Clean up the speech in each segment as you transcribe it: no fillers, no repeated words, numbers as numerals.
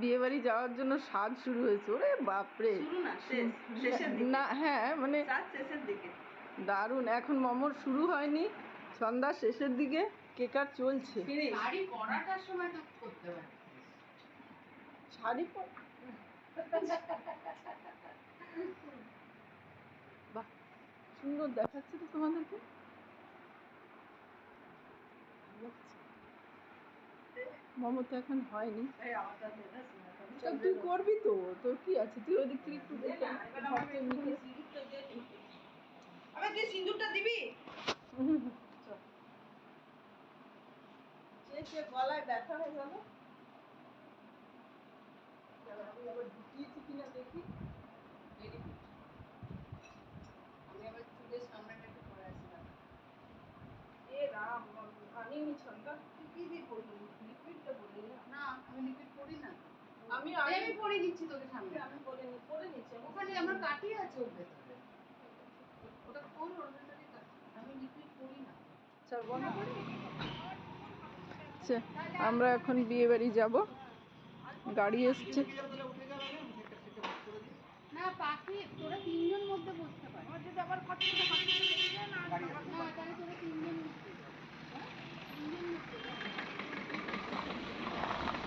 বিয়ে বাড়ি যাওয়ার জন্য সাজ শুরু হয়েছে। ওরে বাপরে, না হ্যাঁ মানে শেষের দিকে দারুণ। এখন মোমোর শুরু হয়নি, সন্ধ্যা শেষের দিকে কেকার চলছে। শাড়ি পরাটার সময় তো করতে হয়। শাড়ি বাহ, সুন্দর দেখাচ্ছে তো তোমাদেরকে। মোমো তো এখন হয়নি, তুই করবি তো, তোর কি আছে, তুই ওদিক থেকে একটু সিঁদুরটা দিবি। গলায় ব্যথা হয়ে গেল, আমি আবার ঢুকিয়েছি কিনা দেখি। আমি আবার চুলের সামনেটা একটু পরে আসলাম। এ রাম, আনিনি ছন্দা, তুই কি দিয়ে পড়লি? লিকুইডটা বললি না? না আমি লিকুইড পরি না, আমি পরে দিচ্ছি তোকে সামনে। আমি পরে নিচ্ছি। ওখানে আমার কাটি আছে ওর ভেতরে, ওটা কোন ওর ভেতরে কাটি, আমি লিকুইড পরি না। চল বন্ধ করি। আমরা এখন বিয়ে বাড়ি যাবো, গাড়ি এসছে। না পাখি, তোরা তিনজন মধ্যে বসতে পারিস। যদি আবার তাহলে তোরা তিনজন মধ্যে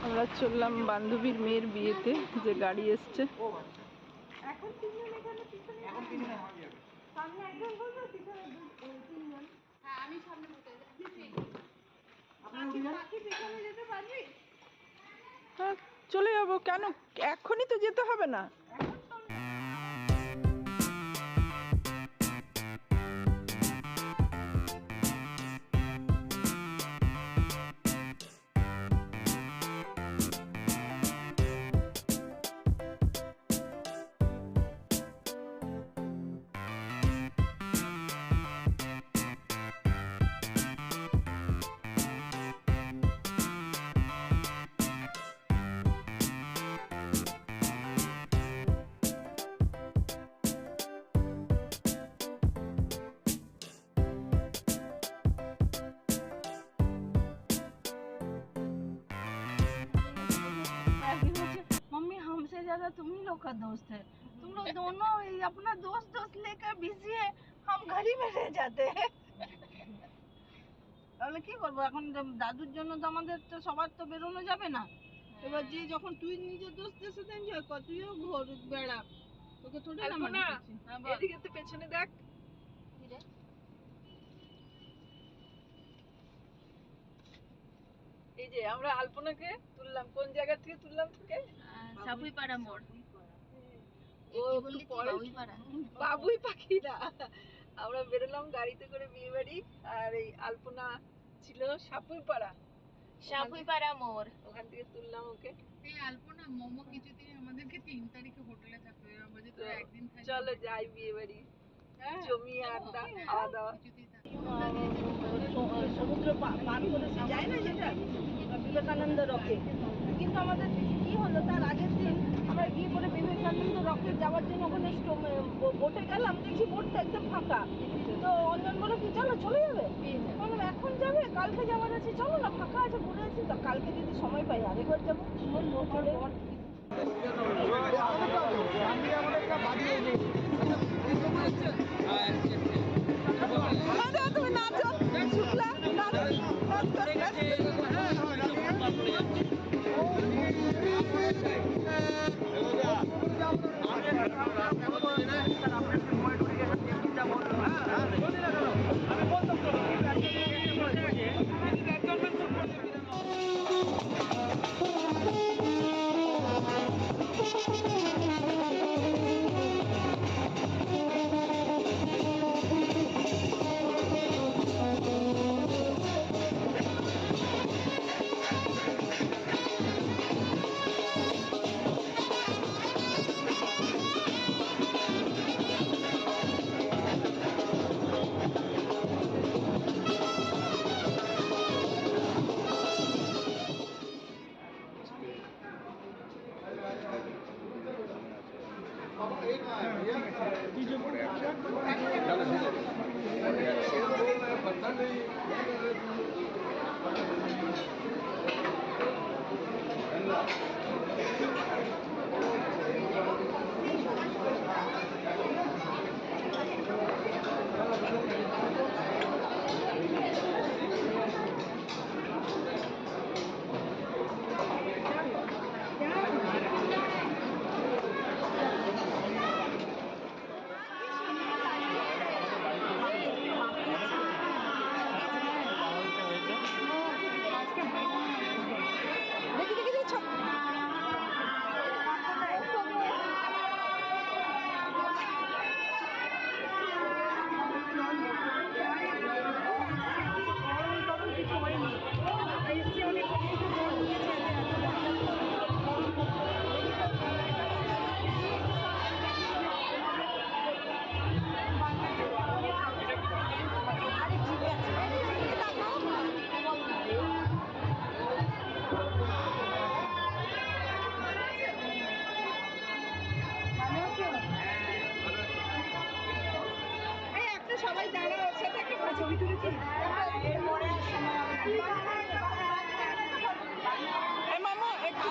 আমরা চললাম বান্ধবীর মেয়ের বিয়েতে, যে গাড়ি এসছে। এখন তিনজন এখানে পিছনে, এখন তিনজন হয়ে যাবে। সামনে একজন বসবে, পিছনে তিনজন। হ্যাঁ আমি সামনে বসে আছি। পাখি পিছনে যেতে পারবি? হ্যাঁ চলে যাবো, কেন এখনই তো যেতে হবে না। मम्मी हमसे ज्यादा तुम ही लोग का दोस्त है, तुम लोग दोनों अपना दोस्त लेकर बिजी है, हम घर ही में रह जाते हैं। তাহলে কি করবো এখন, দাদুর জন্য তো আমাদের তো সবার তো বেরোনো যাবে না। এবার যে যখন তুই নিজের দোস্তের সাথে এনজয় কর, তুইও ঘোর বেড়া, তোকে থোড়ি না মানা করছি। এদিকে তো পেছনে দেখ, এই যে আমরা আলপনাকে তুললাম। কোন জায়গা থেকে তুললাম তোকে? সাপুইপাড়া মোড়। বাবুই পাখিরা। আমরা বেরোলাম গাড়িতে করে বিয়ে বাড়ি, আর এই আলপনা ছিল সাপুইপাড়া মোড়, ওখান থেকে তুললাম ওকে। এই আলপনা মোমো কিছুদিন আমাদেরকে 3 তারিখে হোটেলে থাকতে হবে, আমরা যে তোরা একদিন থাকি। চলো যাই বিয়ে বাড়ি, জমিয়ে আড্ডা খাওয়া দাওয়া। সমুদ্র পার করে যায় না যেটা বিবেকানন্দ রকে, কিন্তু আমাদের কি হলো, তার আগের দিন আমরা গিয়ে পরে বিবেকানন্দ রকে যাওয়ার জন্য ওখানে বোটে গেলাম, দেখছি বোটটা একদম ফাঁকা। তো অঞ্জন বলে কি চলো চলে যাবে, বললাম এখন যাবে, কালকে যাওয়ার আছে, চলো না ফাঁকা আছে, ঘুরে আছি তো, কালকে যদি সময় পাই আরেকবার যাবো। তুমি নাচো, শুক্লা নাচ। সবাই দাঁড়া, ওর সাথে একটা করে ছবি তুলেছি। এরপরে এই মামা একটু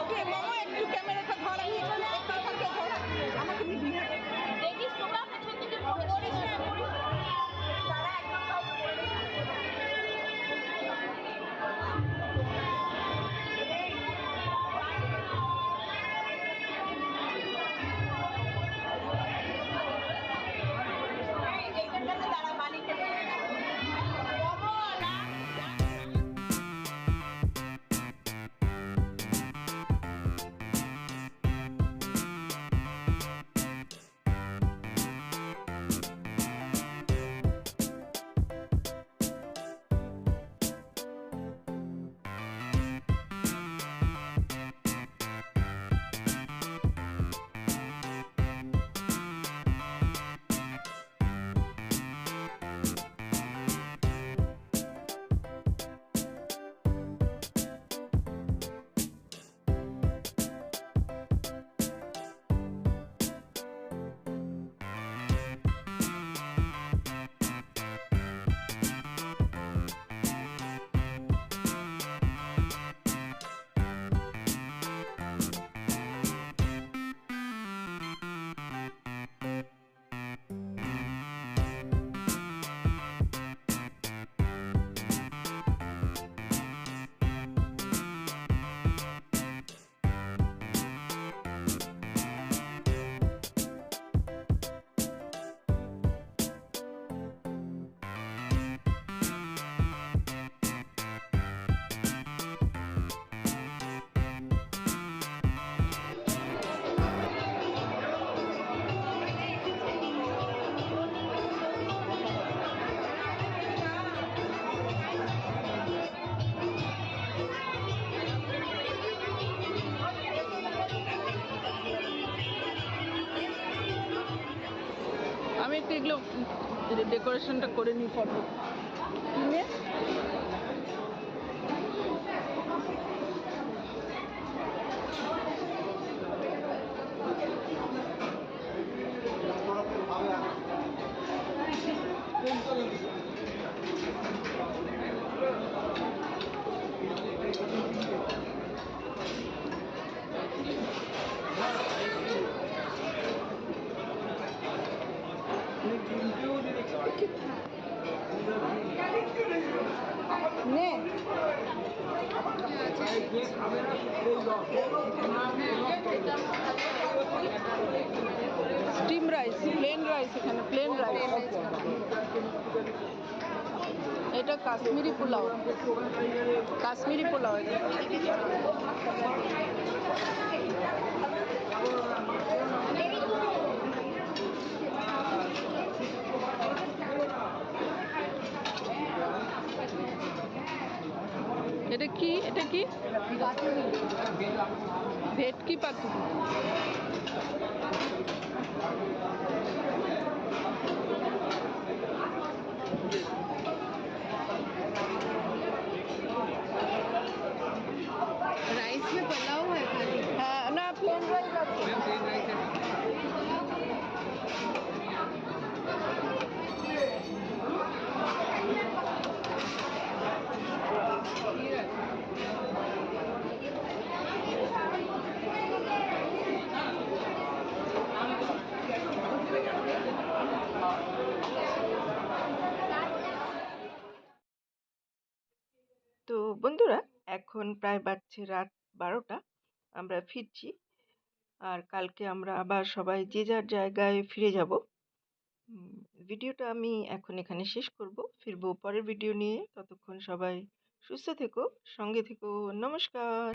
ক্যামেরাটা ধর, আমি একটু এখানটা ধর, আমাকে নিবি। দেখিস তোমরা পেছন থেকে করিস না তারা একদম এইখানটাতে দাঁড়া বালিতে আমি একটু এগুলো ডেকোরেশনটা করে নিই ফটো নিয়ে। নে স্টিম রাইস, প্লেন রাইস, এখানে প্লেন রাইস। এটা কাশ্মীরি পোলাও, কাশ্মীরি পোলাও এটা। এটা কি, এটা কি? ভেটকি পাতুরি। राइस में पुलाव है खाली। হ্যাঁ, না প্লেন রাইস আছে। তো বন্ধুরা, এখন প্রায় বাজছে রাত 12টা, আমরা ফিরছি। আর কালকে আমরা আবার সবাই যে যার জায়গায় ফিরে যাব। ভিডিওটা আমি এখন এখানে শেষ করব, ফিরবো পরের ভিডিও নিয়ে। ততক্ষণ সবাই সুস্থ থেকো, সঙ্গে থেকো। নমস্কার।